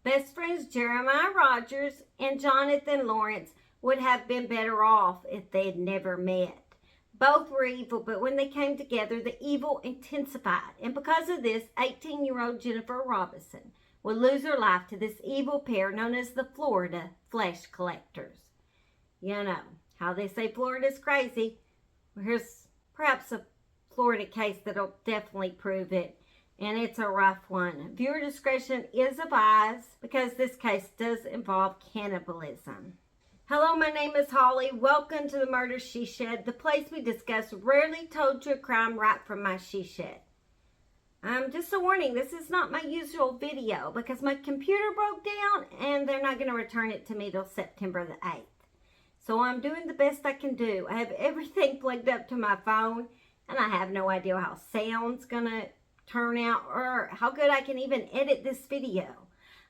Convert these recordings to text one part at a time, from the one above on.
Best friends Jeremiah Rodgers and Jonathan Lawrence would have been better off if they had never met. Both were evil, but when they came together, the evil intensified. And because of this, 18-year-old Jennifer Robinson would lose her life to this evil pair known as the Florida Flesh Collectors. You know how they say Florida's crazy. Well, here's perhaps a Florida case that'll definitely prove it. And it's a rough one. Viewer discretion is advised because this case does involve cannibalism. Hello, my name is Holly. Welcome to the Murder She Shed, the place we discuss rarely told true crime right from my she shed. Just a warning, this is not my usual video because my computer broke down and they're not going to return it to me till September the 8th. So I'm doing the best I can do. I have everything plugged up to my phone and I have no idea how sound's going to turn out or how good I can even edit this video.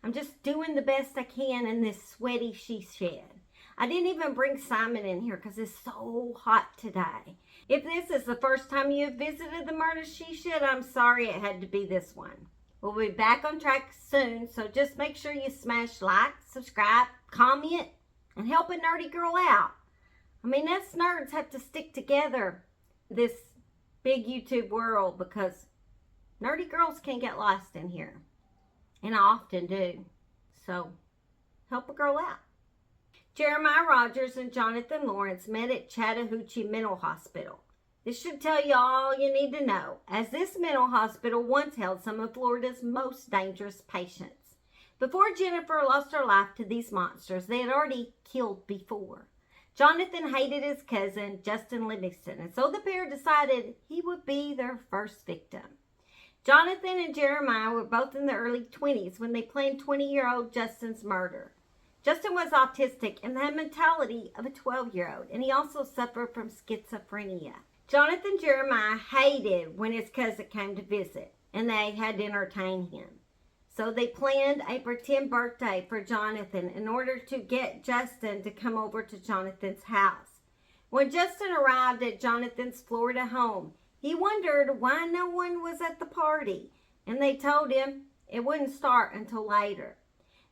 I'm just doing the best I can in this sweaty she shed. I didn't even bring Simon in here because it's so hot today. If this is the first time you have visited the Murder She Shed, I'm sorry it had to be this one. We'll be back on track soon, so just make sure you smash like, subscribe, comment, and help a nerdy girl out. I mean, us nerds have to stick together this big YouTube world because nerdy girls can get lost in here. And I often do. So, help a girl out. Jeremiah Rodgers and Jonathan Lawrence met at Chattahoochee Mental Hospital. This should tell you all you need to know, as this mental hospital once held some of Florida's most dangerous patients. Before Jennifer lost her life to these monsters, they had already killed before. Jonathan hated his cousin, Justin Livingston, and so the pair decided he would be their first victim. Jonathan and Jeremiah were both in their early 20s when they planned 20-year-old Justin's murder. Justin was autistic and had the mentality of a 12-year-old, and he also suffered from schizophrenia. Jonathan and Jeremiah hated when his cousin came to visit, and they had to entertain him. So they planned a pretend birthday for Jonathan in order to get Justin to come over to Jonathan's house. When Justin arrived at Jonathan's Florida home, he wondered why no one was at the party, and they told him it wouldn't start until later.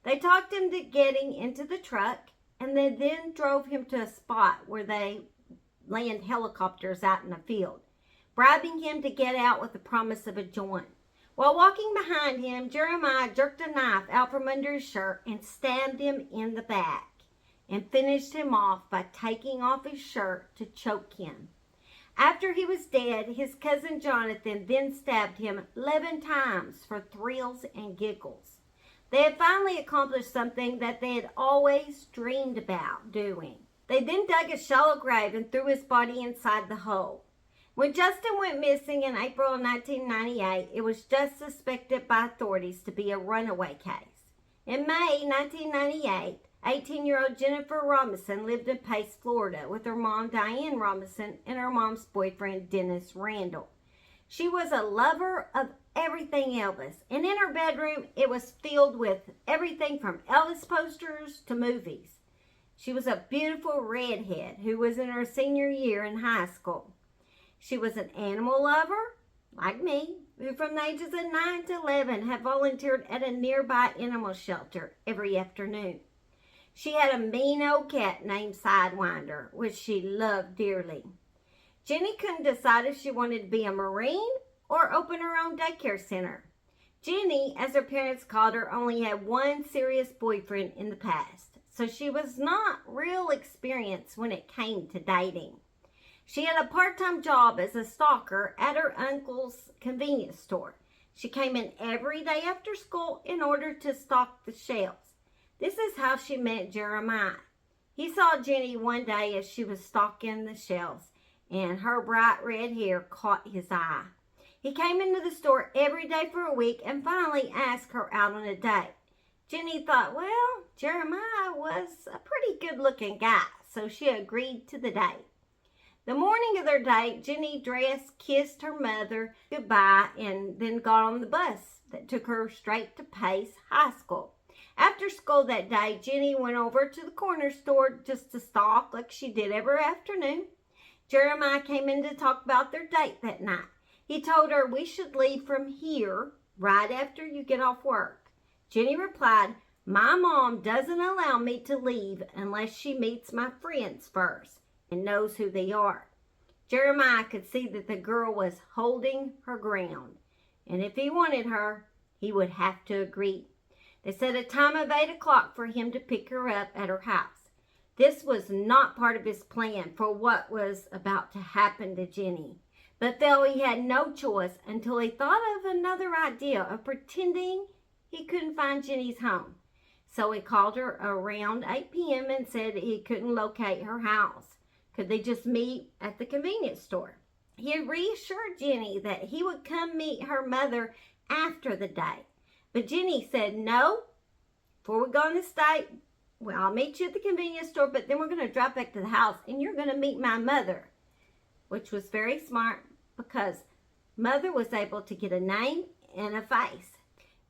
They talked him to getting into the truck, and they then drove him to a spot where they land helicopters out in a field, bribing him to get out with the promise of a joint. While walking behind him, Jeremiah jerked a knife out from under his shirt and stabbed him in the back, and finished him off by taking off his shirt to choke him. After he was dead, his cousin Jonathan then stabbed him 11 times for thrills and giggles. They had finally accomplished something that they had always dreamed about doing. They then dug a shallow grave and threw his body inside the hole. When Justin went missing in April of 1998, it was just suspected by authorities to be a runaway case. In May 1998, 18-year-old Jennifer Robinson lived in Pace, Florida with her mom, Diane Robinson, and her mom's boyfriend, Dennis Randall. She was a lover of everything Elvis, and in her bedroom, it was filled with everything from Elvis posters to movies. She was a beautiful redhead who was in her senior year in high school. She was an animal lover, like me, who from the ages of 9 to 11 had volunteered at a nearby animal shelter every afternoon. She had a mean old cat named Sidewinder, which she loved dearly. Jenny couldn't decide if she wanted to be a Marine or open her own daycare center. Jenny, as her parents called her, only had one serious boyfriend in the past, so she was not real experienced when it came to dating. She had a part-time job as a stalker at her uncle's convenience store. She came in every day after school in order to stock the shelves. This is how she met Jeremiah. He saw Jenny one day as she was stocking the shelves, and her bright red hair caught his eye. He came into the store every day for a week and finally asked her out on a date. Jenny thought, well, Jeremiah was a pretty good-looking guy, so she agreed to the date. The morning of their date, Jenny dressed, kissed her mother goodbye, and then got on the bus that took her straight to Pace High School. After school that day, Jenny went over to the corner store just to stalk like she did every afternoon. Jeremiah came in to talk about their date that night. He told her, we should leave from here right after you get off work. Jenny replied, My mom doesn't allow me to leave unless she meets my friends first and knows who they are. Jeremiah could see that the girl was holding her ground, and if he wanted her, he would have to agree. They set a time of 8 o'clock for him to pick her up at her house. This was not part of his plan for what was about to happen to Jenny. But though he had no choice until he thought of another idea of pretending he couldn't find Jenny's home. So he called her around 8 p.m. and said he couldn't locate her house. Could they just meet at the convenience store? He had reassured Jenny that he would come meet her mother after the date. But Jenny said, no, before we go on this date, well, I'll meet you at the convenience store, but then we're going to drive back to the house and you're going to meet my mother, which was very smart because mother was able to get a name and a face.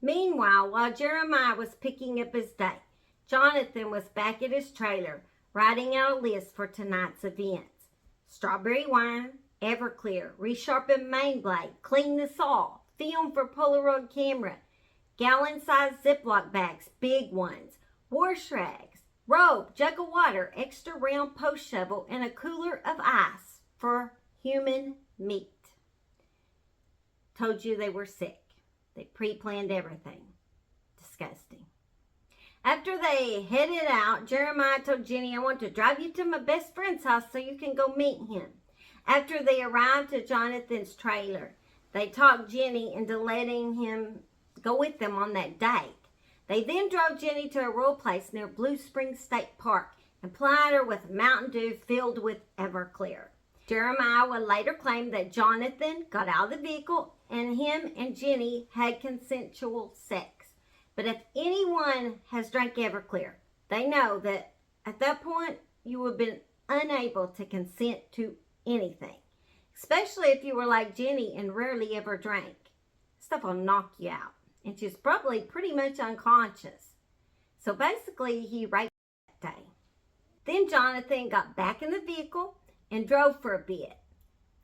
Meanwhile, while Jeremiah was picking up his date, Jonathan was back at his trailer writing out a list for tonight's events. Strawberry wine, Everclear, resharpen main blade, clean the saw, film for Polaroid camera, gallon-sized Ziploc bags, big ones, wash rags, robe, jug of water, extra round post shovel, and a cooler of ice for human meat. Told you they were sick. They pre-planned everything. Disgusting. After they headed out, Jeremiah told Jenny, I want to drive you to my best friend's house so you can go meet him. After they arrived at Jonathan's trailer, they talked Jenny into letting him go with them on that date. They then drove Jenny to a rural place near Blue Springs State Park and plied her with Mountain Dew filled with Everclear. Jeremiah would later claim that Jonathan got out of the vehicle and him and Jenny had consensual sex. But if anyone has drank Everclear, they know that at that point you would have been unable to consent to anything, especially if you were like Jenny and rarely ever drank. Stuff will knock you out, and she's probably pretty much unconscious. So basically, he raped that day. Then Jonathan got back in the vehicle and drove for a bit.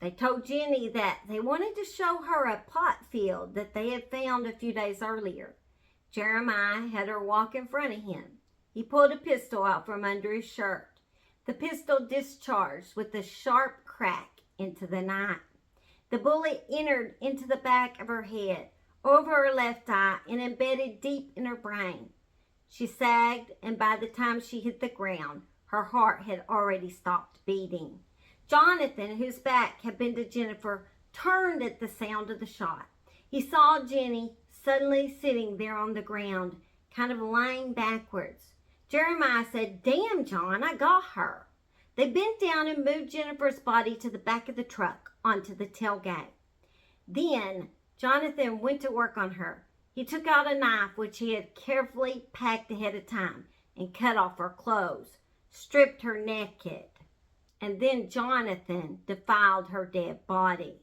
They told Jenny that they wanted to show her a pot field that they had found a few days earlier. Jeremiah had her walk in front of him. He pulled a pistol out from under his shirt. The pistol discharged with a sharp crack into the night. The bullet entered into the back of her head, over her left eye, and embedded deep in her brain. She sagged, and by the time she hit the ground, her heart had already stopped beating. Jonathan, whose back had been to Jennifer, turned at the sound of the shot. He saw Jenny suddenly sitting there on the ground, kind of lying backwards. Jeremiah said, Damn, John, I got her. They bent down and moved Jennifer's body to the back of the truck onto the tailgate. Then Jonathan went to work on her. He took out a knife which he had carefully packed ahead of time and cut off her clothes, stripped her naked, and then Jonathan defiled her dead body.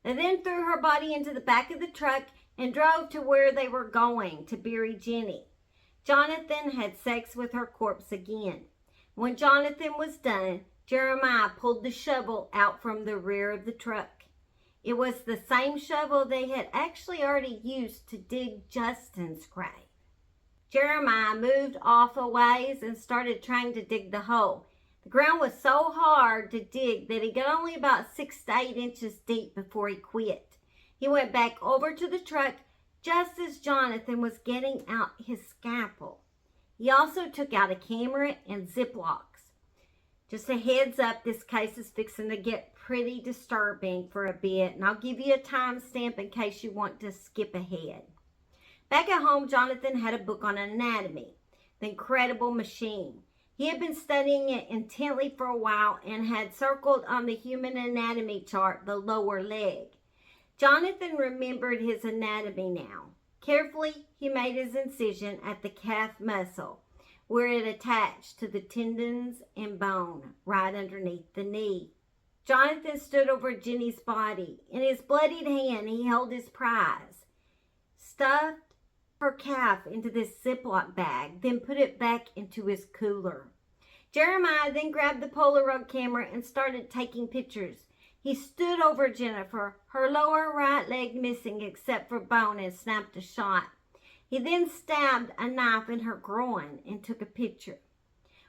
They then threw her body into the back of the truck and drove to where they were going to bury Jenny. Jonathan had sex with her corpse again. When Jonathan was done, Jeremiah pulled the shovel out from the rear of the truck. It was the same shovel they had actually already used to dig Justin's grave. Jeremiah moved off a ways and started trying to dig the hole. The ground was so hard to dig that he got only about 6 to 8 inches deep before he quit. He went back over to the truck just as Jonathan was getting out his scalpel. He also took out a camera and Ziplocs. Just a heads up, this case is fixing to get pretty disturbing for a bit, and I'll give you a timestamp in case you want to skip ahead. Back at home, Jonathan had a book on anatomy, The Incredible Machine. He had been studying it intently for a while and had circled on the human anatomy chart the lower leg. Jonathan remembered his anatomy now. Carefully, he made his incision at the calf muscle, where it attached to the tendons and bone right underneath the knee. Jonathan stood over Jenny's body. In his bloodied hand, he held his prize, stuffed her calf into this Ziploc bag, then put it back into his cooler. Jeremiah then grabbed the Polaroid camera and started taking pictures. He stood over Jennifer, her lower right leg missing except for bone, and snapped a shot. He then stabbed a knife in her groin and took a picture.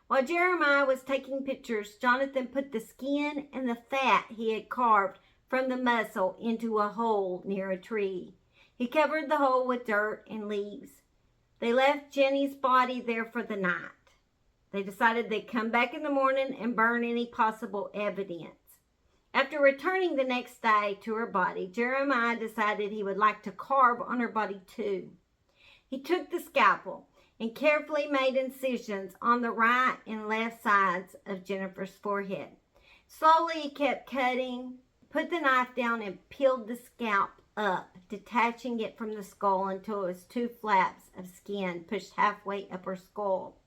While Jeremiah was taking pictures, Jonathan put the skin and the fat he had carved from the muzzle into a hole near a tree. He covered the hole with dirt and leaves. They left Jenny's body there for the night. They decided they'd come back in the morning and burn any possible evidence. After returning the next day to her body, Jeremiah decided he would like to carve on her body too. He took the scalpel and carefully made incisions on the right and left sides of Jennifer's forehead. Slowly he kept cutting, put the knife down, and peeled the scalp up, detaching it from the skull until it was 2 flaps of skin pushed halfway up her skull.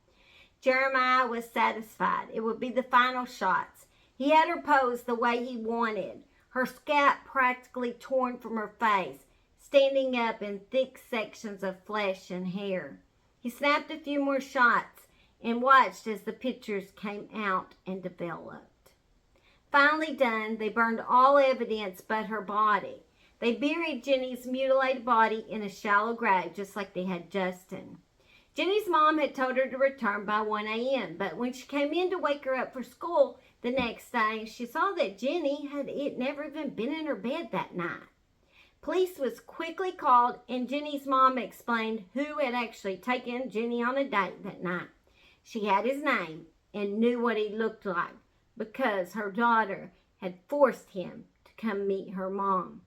Jeremiah was satisfied. It would be the final shots. He had her pose the way he wanted, her scalp practically torn from her face, standing up in thick sections of flesh and hair. He snapped a few more shots and watched as the pictures came out and developed. Finally done, they burned all evidence but her body. They buried Jenny's mutilated body in a shallow grave, just like they had Justin. Jenny's mom had told her to return by 1 a.m., but when she came in to wake her up for school the next day, she saw that Jenny had never even been in her bed that night. Police was quickly called, and Jenny's mom explained who had actually taken Jenny on a date that night. She had his name and knew what he looked like because her daughter had forced him to come meet her mom.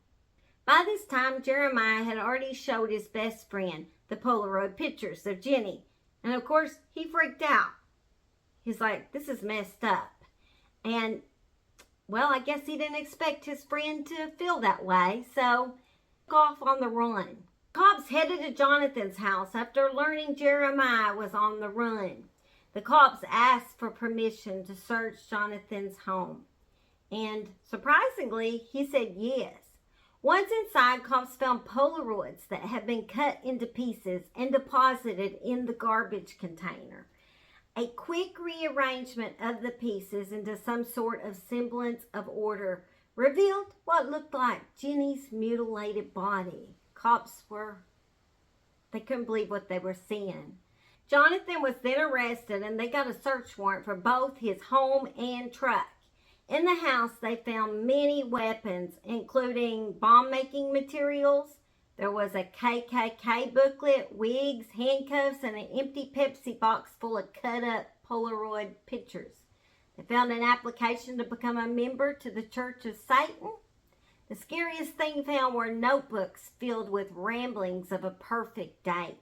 By this time, Jeremiah had already showed his best friend the Polaroid pictures of Jenny. And of course, he freaked out. He's like, this is messed up. And, well, I guess he didn't expect his friend to feel that way. So, he took off on the run. Cops headed to Jonathan's house after learning Jeremiah was on the run. The cops asked for permission to search Jonathan's home. And, surprisingly, he said yes. Once inside, cops found Polaroids that had been cut into pieces and deposited in the garbage container. A quick rearrangement of the pieces into some sort of semblance of order revealed what looked like Jenny's mutilated body. Cops they couldn't believe what they were seeing. Jonathan was then arrested, and they got a search warrant for both his home and truck. In the house, they found many weapons, including bomb-making materials. There was a KKK booklet, wigs, handcuffs, and an empty Pepsi box full of cut-up Polaroid pictures. They found an application to become a member to the Church of Satan. The scariest thing found were notebooks filled with ramblings of a perfect date.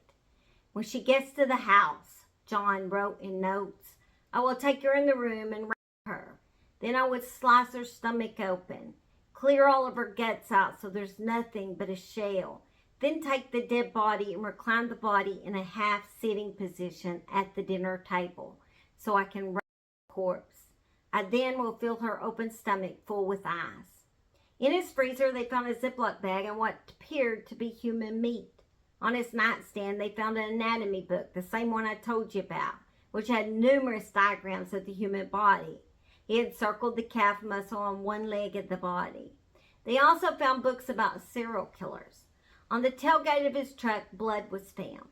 When she gets to the house, John wrote in notes, I will take her in the room and rape her. Then I would slice her stomach open, clear all of her guts out so there's nothing but a shell. Then take the dead body and recline the body in a half-sitting position at the dinner table so I can rape the corpse. I then will fill her open stomach full with ice. In his freezer, they found a Ziploc bag and what appeared to be human meat. On his nightstand, they found an anatomy book, the same one I told you about, which had numerous diagrams of the human body. He had circled the calf muscle on one leg of the body. They also found books about serial killers. On the tailgate of his truck, blood was found.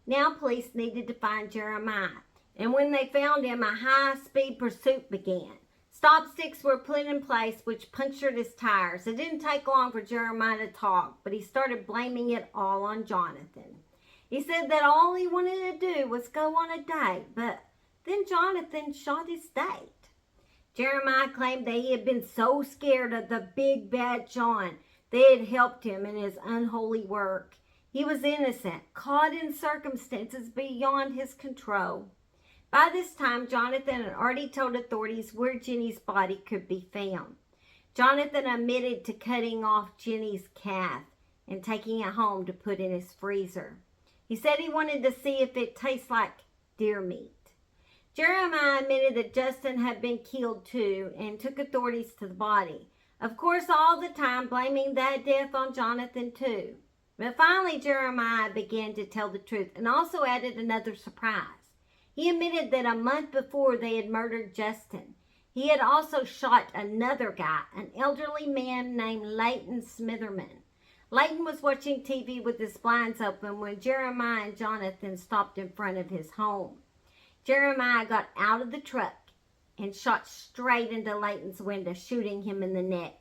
Now police needed to find Jeremiah, and when they found him, a high-speed pursuit began. Stop sticks were put in place, which punctured his tires. It didn't take long for Jeremiah to talk, but he started blaming it all on Jonathan. He said that all he wanted to do was go on a date, but then Jonathan shot his date. Jeremiah claimed that he had been so scared of the big bad John they had helped him in his unholy work. He was innocent, caught in circumstances beyond his control. By this time, Jonathan had already told authorities where Jenny's body could be found. Jonathan admitted to cutting off Jenny's calf and taking it home to put in his freezer. He said he wanted to see if it tastes like deer meat. Jeremiah admitted that Justin had been killed too and took authorities to the body. Of course, all the time blaming that death on Jonathan too. But finally, Jeremiah began to tell the truth and also added another surprise. He admitted that a month before they had murdered Justin, he had also shot another guy, an elderly man named Leighton Smitherman. Layton was watching TV with his blinds open when Jeremiah and Jonathan stopped in front of his home. Jeremiah got out of the truck and shot straight into Layton's window, shooting him in the neck.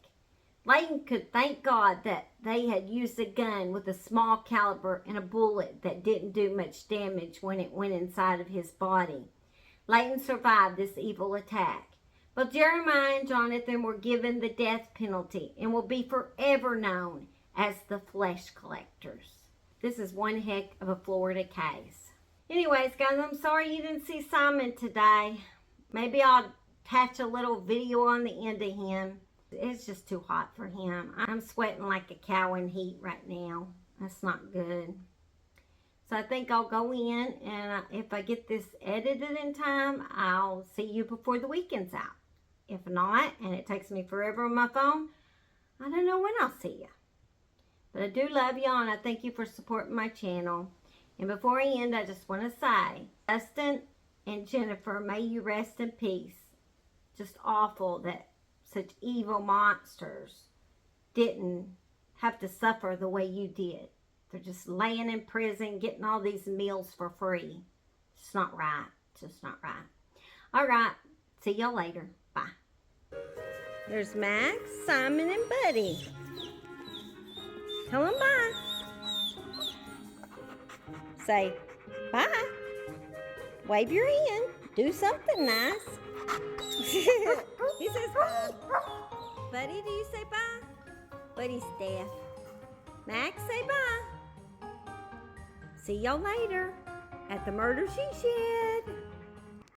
Layton could thank God that they had used a gun with a small caliber and a bullet that didn't do much damage when it went inside of his body. Layton survived this evil attack. But Jeremiah and Jonathan were given the death penalty and will be forever known as the flesh collectors. This is one heck of a Florida case. Anyways, guys, I'm sorry you didn't see Simon today. Maybe I'll attach a little video on the end of him. It's just too hot for him. I'm sweating like a cow in heat right now. That's not good. So I think I'll go in, and if I get this edited in time, I'll see you before the weekend's out. If not, and it takes me forever on my phone, I don't know when I'll see you. But I do love y'all, and I thank you for supporting my channel. And before I end, I just want to say, Dustin and Jennifer, may you rest in peace. Just awful that such evil monsters didn't have to suffer the way you did. They're just laying in prison, getting all these meals for free. It's not right. It's just not right. All right. See y'all later. Bye. There's Max, Simon, and Buddy. Tell them bye. Say bye. Wave your hand. Do something nice. He says bye. Buddy, do you say bye? Buddy's deaf. Max, say bye. See y'all later at the Murder She Shed.